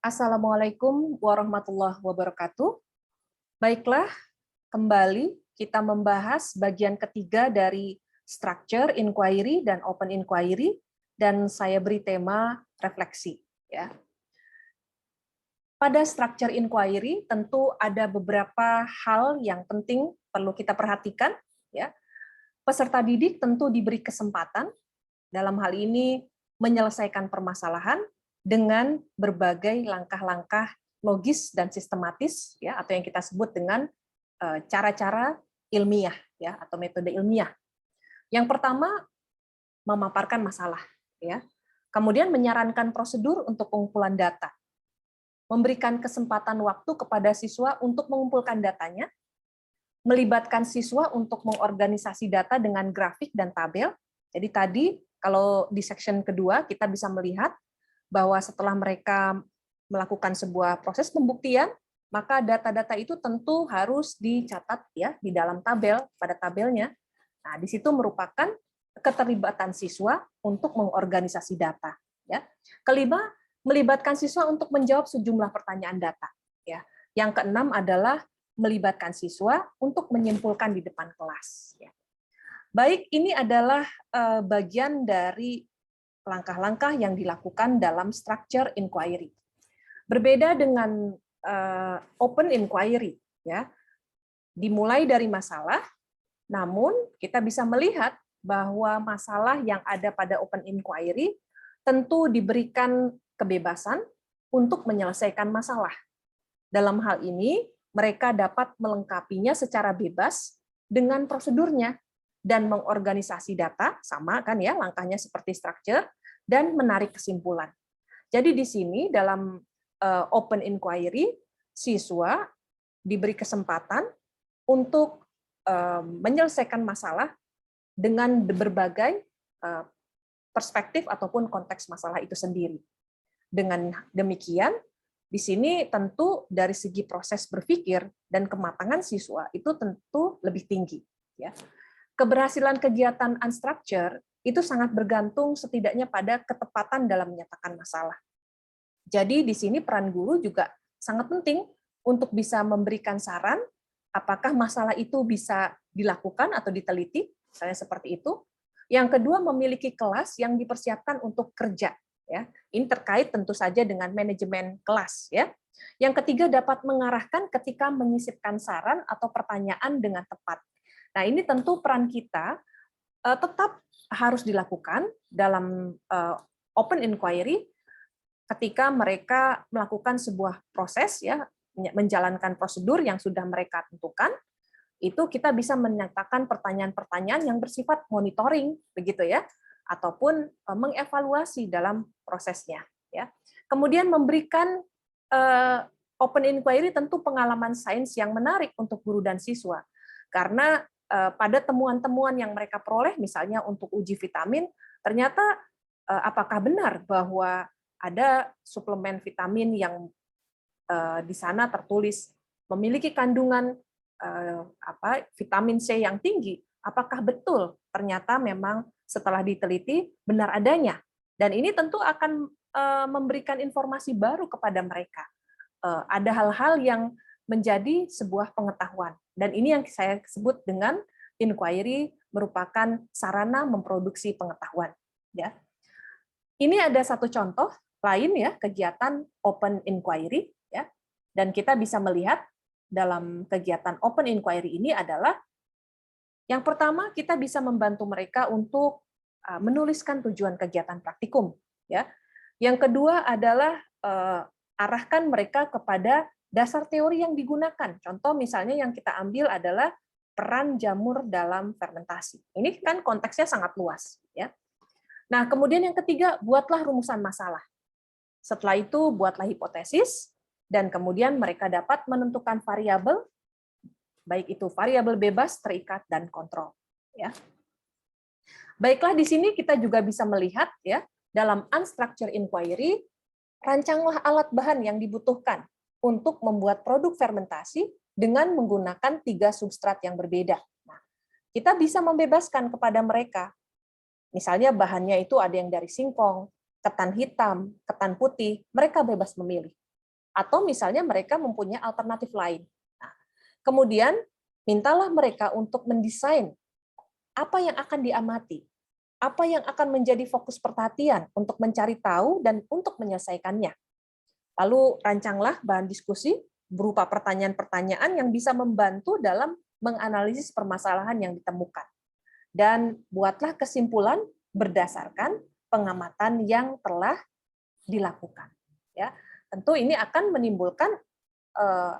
Assalamualaikum warahmatullahi wabarakatuh. Baiklah, kembali kita membahas bagian ketiga dari structure inquiry dan open inquiry, dan saya beri tema refleksi. Ya. Pada structure inquiry tentu ada beberapa hal yang penting perlu kita perhatikan. Ya. Peserta didik tentu diberi kesempatan dalam hal ini menyelesaikan permasalahan dengan berbagai langkah-langkah logis dan sistematis, ya, atau yang kita sebut dengan cara-cara ilmiah, ya, atau metode ilmiah. Yang pertama, memaparkan masalah, ya. Kemudian menyarankan prosedur untuk pengumpulan data, memberikan kesempatan waktu kepada siswa untuk mengumpulkan datanya, melibatkan siswa untuk mengorganisasi data dengan grafik dan tabel. Jadi tadi kalau di section kedua kita bisa melihat bahwa setelah mereka melakukan sebuah proses pembuktian, maka data-data itu tentu harus dicatat ya di dalam tabel, pada tabelnya. Nah, di situ merupakan keterlibatan siswa untuk mengorganisasi data. Ya. Kelima, melibatkan siswa untuk menjawab sejumlah pertanyaan data. Ya. Yang keenam adalah melibatkan siswa untuk menyimpulkan di depan kelas. Ya. Baik, ini adalah bagian dari langkah-langkah yang dilakukan dalam structure inquiry. Berbeda dengan open inquiry, ya, dimulai dari masalah, namun kita bisa melihat bahwa masalah yang ada pada open inquiry tentu diberikan kebebasan untuk menyelesaikan masalah. Dalam hal ini, mereka dapat melengkapinya secara bebas dengan prosedurnya, dan mengorganisasi data, sama kan ya, langkahnya seperti structure, dan menarik kesimpulan. Jadi di sini dalam open inquiry, siswa diberi kesempatan untuk menyelesaikan masalah dengan berbagai perspektif ataupun konteks masalah itu sendiri. Dengan demikian, di sini tentu dari segi proses berpikir dan kematangan siswa itu tentu lebih tinggi. Ya. Keberhasilan kegiatan unstructured itu sangat bergantung setidaknya pada ketepatan dalam menyatakan masalah. Jadi di sini peran guru juga sangat penting untuk bisa memberikan saran apakah masalah itu bisa dilakukan atau diteliti, misalnya seperti itu. Yang kedua, memiliki kelas yang dipersiapkan untuk kerja. Ya, ini terkait tentu saja dengan manajemen kelas. Ya. Yang ketiga, dapat mengarahkan ketika menyisipkan saran atau pertanyaan dengan tepat. Nah, ini tentu peran kita tetap harus dilakukan dalam open inquiry ketika mereka melakukan sebuah proses, ya, menjalankan prosedur yang sudah mereka tentukan. Itu kita bisa menyatakan pertanyaan-pertanyaan yang bersifat monitoring, begitu ya, ataupun mengevaluasi dalam prosesnya. Ya. Kemudian memberikan open inquiry tentu pengalaman sains yang menarik untuk guru dan siswa, karena pada temuan-temuan yang mereka peroleh, misalnya untuk uji vitamin, ternyata apakah benar bahwa ada suplemen vitamin yang di sana tertulis memiliki kandungan vitamin C yang tinggi, apakah betul ternyata memang setelah diteliti benar adanya. Dan ini tentu akan memberikan informasi baru kepada mereka. Ada hal-hal yang menjadi sebuah pengetahuan. Dan ini yang saya sebut dengan inquiry merupakan sarana memproduksi pengetahuan. Ya. Ini ada satu contoh lain ya, kegiatan open inquiry, ya. Dan kita bisa melihat dalam kegiatan open inquiry ini adalah yang pertama, kita bisa membantu mereka untuk menuliskan tujuan kegiatan praktikum, ya. Yang kedua adalah arahkan mereka kepada dasar teori yang digunakan. Contoh misalnya yang kita ambil adalah peran jamur dalam fermentasi. Ini kan konteksnya sangat luas, ya. Nah, kemudian yang ketiga, buatlah rumusan masalah. Setelah itu buatlah hipotesis, dan kemudian mereka dapat menentukan variabel, baik itu variabel bebas, terikat, dan kontrol. Ya. Baiklah, di sini kita juga bisa melihat ya dalam unstructured inquiry, rancanglah alat bahan yang dibutuhkan untuk membuat produk fermentasi dengan menggunakan 3 substrat yang berbeda. Nah, kita bisa membebaskan kepada mereka. Misalnya bahannya itu ada yang dari singkong, ketan hitam, ketan putih, mereka bebas memilih. atau misalnya mereka mempunyai alternatif lain. Nah, kemudian mintalah mereka untuk mendesain apa yang akan diamati, apa yang akan menjadi fokus perhatian untuk mencari tahu dan untuk menyelesaikannya. Lalu rancanglah bahan diskusi berupa pertanyaan-pertanyaan yang bisa membantu dalam menganalisis permasalahan yang ditemukan. Dan buatlah kesimpulan berdasarkan pengamatan yang telah dilakukan. Ya, tentu ini akan menimbulkan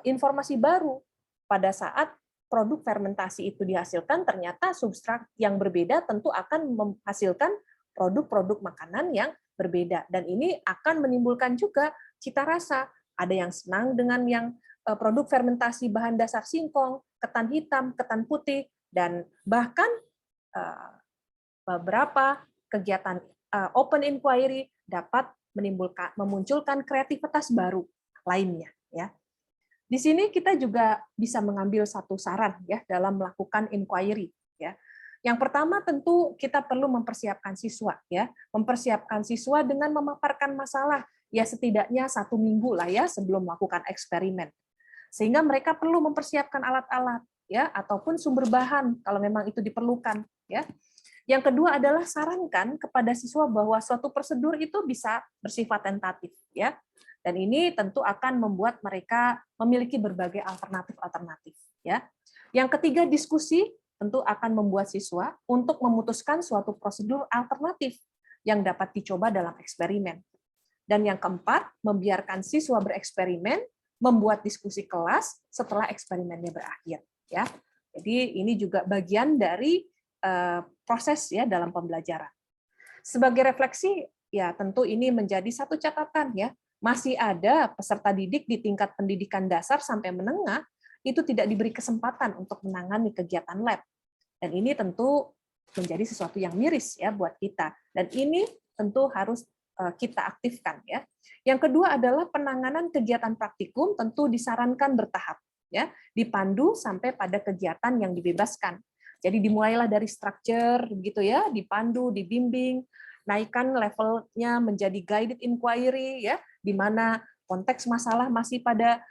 informasi baru pada saat produk fermentasi itu dihasilkan, ternyata substrat yang berbeda tentu akan menghasilkan produk-produk makanan yang berbeda. Dan ini akan menimbulkan juga cita rasa. Ada yang senang dengan yang produk fermentasi bahan dasar singkong, ketan hitam, ketan putih, dan bahkan beberapa kegiatan open inquiry dapat memunculkan kreativitas baru lainnya. Ya. Di sini kita juga bisa mengambil satu saran ya dalam melakukan inquiry. Ya. Yang pertama tentu kita perlu mempersiapkan siswa, ya, mempersiapkan siswa dengan memaparkan masalah ya setidaknya 1 minggu lah ya sebelum melakukan eksperimen, sehingga mereka perlu mempersiapkan alat-alat ya ataupun sumber bahan kalau memang itu diperlukan. Ya. Yang kedua adalah sarankan kepada siswa bahwa suatu prosedur itu bisa bersifat tentatif, ya. Dan ini tentu akan membuat mereka memiliki berbagai alternatif-alternatif. Ya. Yang ketiga, diskusi tentu akan membuat siswa untuk memutuskan suatu prosedur alternatif yang dapat dicoba dalam eksperimen. Dan yang keempat, membiarkan siswa bereksperimen, membuat diskusi kelas setelah eksperimennya berakhir. Ya. Jadi ini juga bagian dari proses ya dalam pembelajaran. Sebagai refleksi, ya tentu ini menjadi satu catatan ya. Masih ada peserta didik di tingkat pendidikan dasar sampai menengah itu tidak diberi kesempatan untuk menangani kegiatan lab. Dan ini tentu menjadi sesuatu yang miris ya buat kita. Dan ini tentu harus kita aktifkan ya. Yang kedua adalah penanganan kegiatan praktikum tentu disarankan bertahap ya, dipandu sampai pada kegiatan yang dibebaskan. Jadi dimulailah dari structure gitu ya, dipandu, dibimbing, naikkan levelnya menjadi guided inquiry ya, di mana konteks masalah masih pada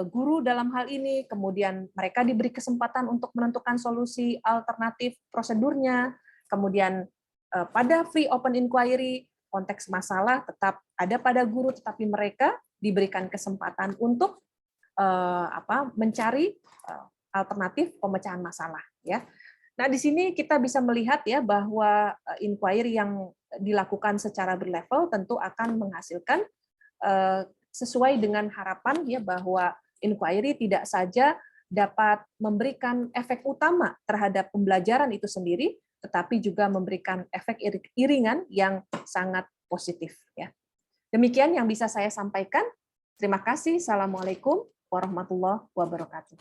guru dalam hal ini, kemudian mereka diberi kesempatan untuk menentukan solusi alternatif prosedurnya, kemudian pada free open inquiry konteks masalah tetap ada pada guru, tetapi mereka diberikan kesempatan untuk mencari alternatif pemecahan masalah ya. Nah, di sini kita bisa melihat ya bahwa inquiry yang dilakukan secara berlevel tentu akan menghasilkan sesuai dengan harapan ya bahwa inquiry tidak saja dapat memberikan efek utama terhadap pembelajaran itu sendiri, tetapi juga memberikan efek iringan yang sangat positif ya. Demikian yang bisa saya sampaikan. Terima kasih. Assalamualaikum warahmatullahi wabarakatuh.